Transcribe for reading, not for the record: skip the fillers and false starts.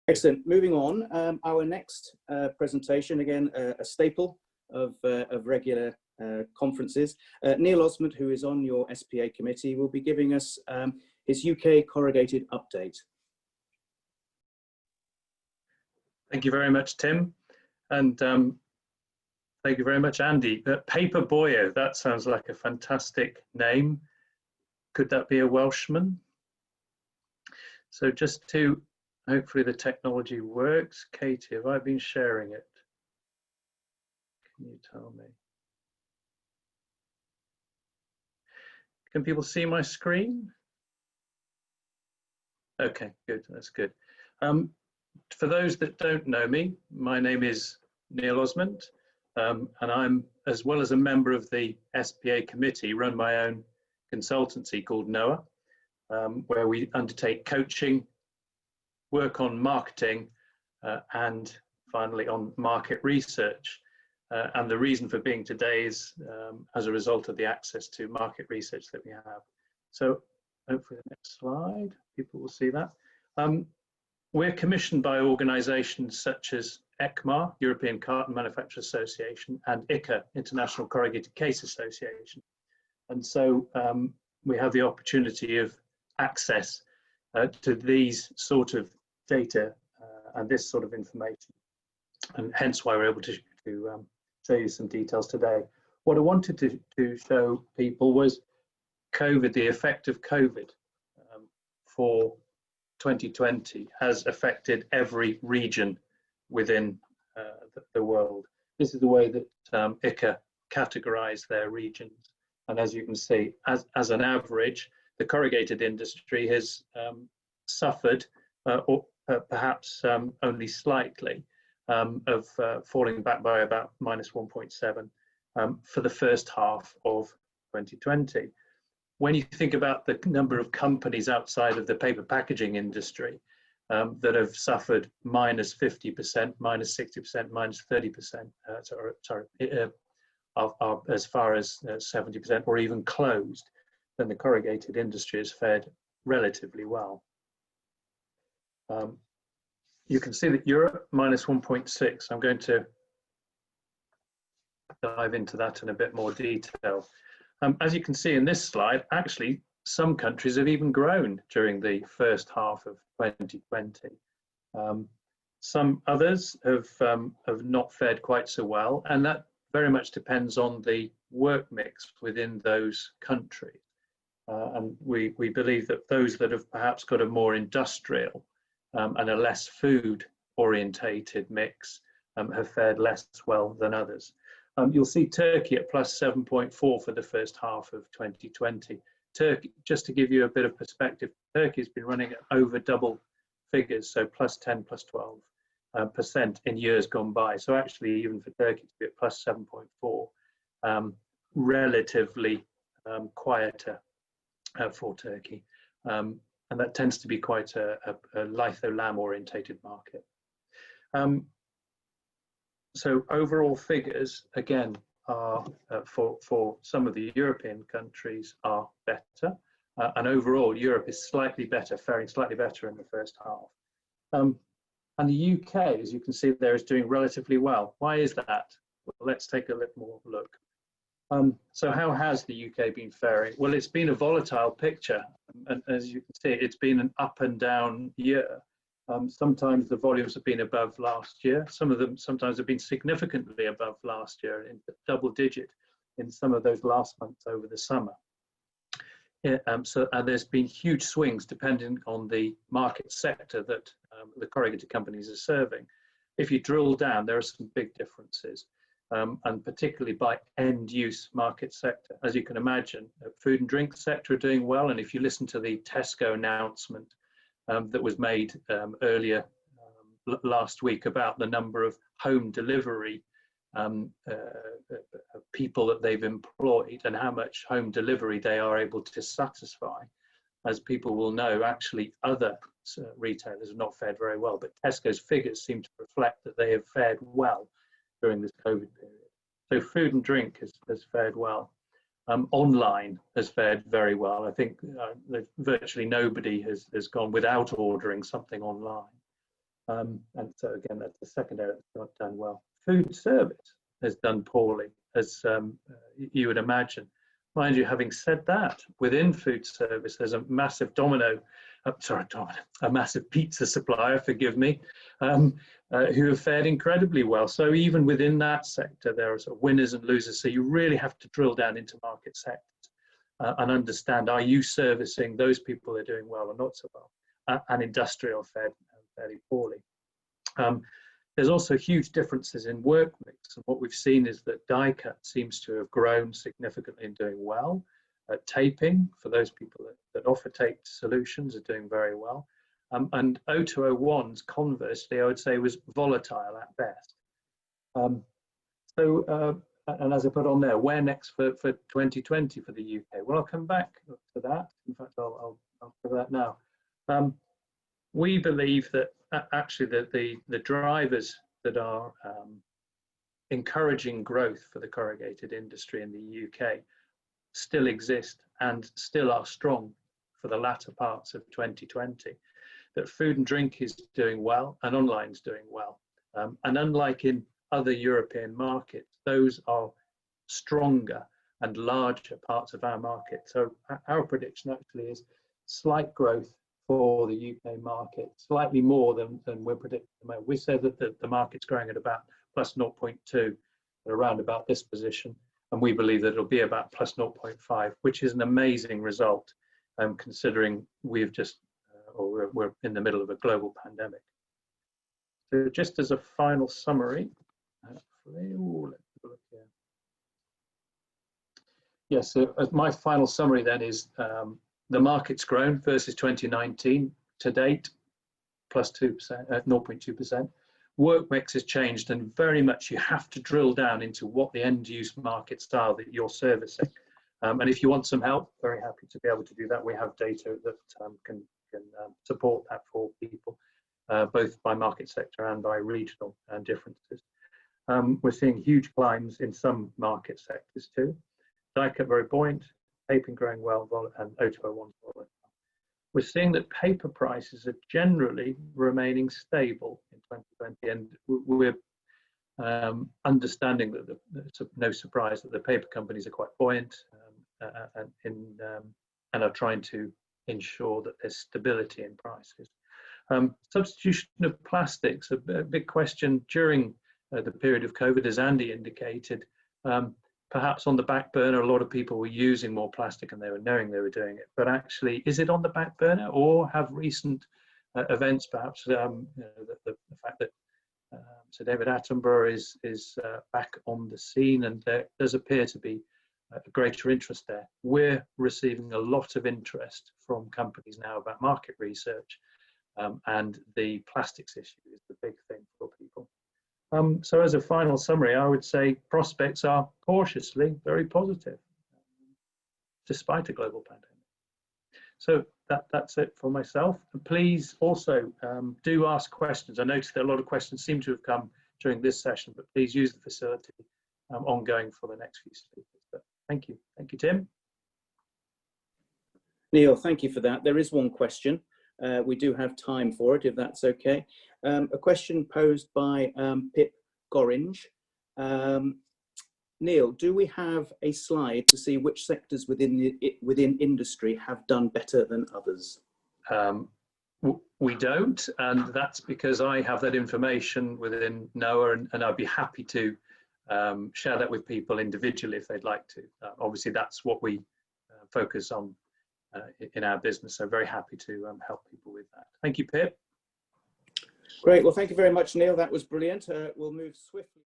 Excellent. Moving on, our next presentation, again, a staple of regular conferences. Neil Osment, who is on your SPA committee, will be giving us his UK corrugated update. Thank you very much, Tim. And thank you very much, Andy. Paper Boyo, that sounds like a fantastic name. Could that be a Welshman? So just to, hopefully the technology works. Katie, have I been sharing it? Can you tell me? Can people see my screen? Okay, good, that's good. For those that don't know me, my name is Neil Osment, and I'm, as well as a member of the SPA committee, run my own consultancy called NOAA, where we undertake coaching, work on marketing, and finally on market research. And the reason for being today is as a result of the access to market research that we have. So hopefully the next slide, people will see that. We're commissioned by organisations such as ECMAR, European Carton Manufacturers Association, and ICA, International Corrugated Case Association. And so we have the opportunity of access to these sort of data and this sort of information, and hence why we're able to show you some details today. What I wanted to show people was COVID, the effect of COVID for 2020 has affected every region within the world. This is the way that ICA categorise their regions. And as you can see, as an average, the corrugated industry has suffered, or perhaps only slightly, of falling back by about -1.7 for the first half of 2020. When you think about the number of companies outside of the paper packaging industry that have suffered -50%, -60%, -30%, as far as 70%, or even closed, then the corrugated industry has fared relatively well. You can see that Europe, -1.6. I'm going to dive into that in a bit more detail. As you can see in this slide, actually, some countries have even grown during the first half of 2020. Some others have not fared quite so well, and that very much depends on the work mix within those countries. And we believe that those that have perhaps got a more industrial and a less food orientated mix have fared less well than others. You'll see Turkey at +7.4 for the first half of 2020. Turkey, just to give you a bit of perspective, Turkey has been running at over double figures, so +10, +12% in years gone by. So actually, even for Turkey to be at +7.4, relatively quieter for Turkey. And that tends to be quite a litho-lamb orientated market. So overall figures, again, are for some of the European countries are better. And overall, Europe is slightly better, faring slightly better in the first half. And the UK, as you can see there, is doing relatively well. Why is that? Well, let's take a little more look. So how has the UK been faring? Well, it's been a volatile picture. And as you can see, it's been an up and down year. Sometimes the volumes have been above last year. Some of them sometimes have been significantly above last year, in double digit in some of those last months over the summer. And there's been huge swings depending on the market sector that the corrugated companies are serving. If you drill down, there are some big differences, and particularly by end use market sector. As you can imagine, the food and drink sector are doing well. And if you listen to the Tesco announcement that was made earlier last week about the number of home delivery people that they've employed and how much home delivery they are able to satisfy, as people will know, actually other retailers have not fared very well, but Tesco's figures seem to reflect that they have fared well during this COVID period. So food and drink has fared well. Online has fared very well. I think virtually nobody has gone without ordering something online. And so again, that's the second area that's not done well. Food service has done poorly, as you would imagine. Mind you, having said that, within food service, there's a massive a massive pizza supplier, forgive me, who have fared incredibly well. So even within that sector, there are sort of winners and losers. So you really have to drill down into market sectors and understand, are you servicing those people that are doing well or not so well? And industrial fared fairly poorly. There's also huge differences in work mix, and what we've seen is that die cut seems to have grown significantly and doing well. Taping, for those people that offer tape solutions, are doing very well. And O201s, conversely, I would say was volatile at best. And as I put on there, where next for 2020 for the UK? Well, I'll come back to that. In fact, I'll cover that now. We believe that actually the drivers that are encouraging growth for the corrugated industry in the UK still exist and still are strong for the latter parts of 2020. That food and drink is doing well and online is doing well. And unlike in other European markets, those are stronger and larger parts of our market. So our prediction actually is slight growth for the UK market, slightly more than we're predicting. We said that the market's growing at about plus 0.2, around about this position, and we believe that it'll be about plus 0.5, which is an amazing result, considering we've just, or we're in the middle of a global pandemic. So just as a final summary, let's look here. Yes, so my final summary then is the market's grown versus 2019 to date, plus 2%, 0.2%. Work mix has changed, and very much you have to drill down into what the end use markets are that you're servicing. And if you want some help, very happy to be able to do that. We have data that can support that for people, both by market sector and by regional differences. We're seeing huge climbs in some market sectors too. Die cut very buoyant, taping growing well, and O201 volatile. We're seeing that paper prices are generally remaining stable in 2020, and we're understanding that it's no surprise that the paper companies are quite buoyant and are trying to ensure that there's stability in prices. Substitution of plastics, a big question during the period of COVID, as Andy indicated. Perhaps on the back burner, a lot of people were using more plastic and they were knowing they were doing it. But actually, is it on the back burner, or have recent events, perhaps the fact that Sir David Attenborough is back on the scene, and there does appear to be a greater interest there. We're receiving a lot of interest from companies now about market research, and the plastics issue is the big thing for people. So as a final summary, I would say prospects are cautiously very positive, despite a global pandemic. So that's it for myself. And please also do ask questions. I noticed that a lot of questions seem to have come during this session, but please use the facility ongoing for the next few speakers. But thank you. Thank you, Tim. Neil, thank you for that. There is one question. We do have time for it, if that's okay. A question posed by Pip Gorringe. Neil, do we have a slide to see which sectors within industry have done better than others? We don't, and that's because I have that information within NOAA, and I'd be happy to share that with people individually if they'd like to. Obviously, that's what we focus on in our business, so very happy to help people with that. Thank you, Pip. Great, well, thank you very much, Neil. That was brilliant. We'll move swiftly.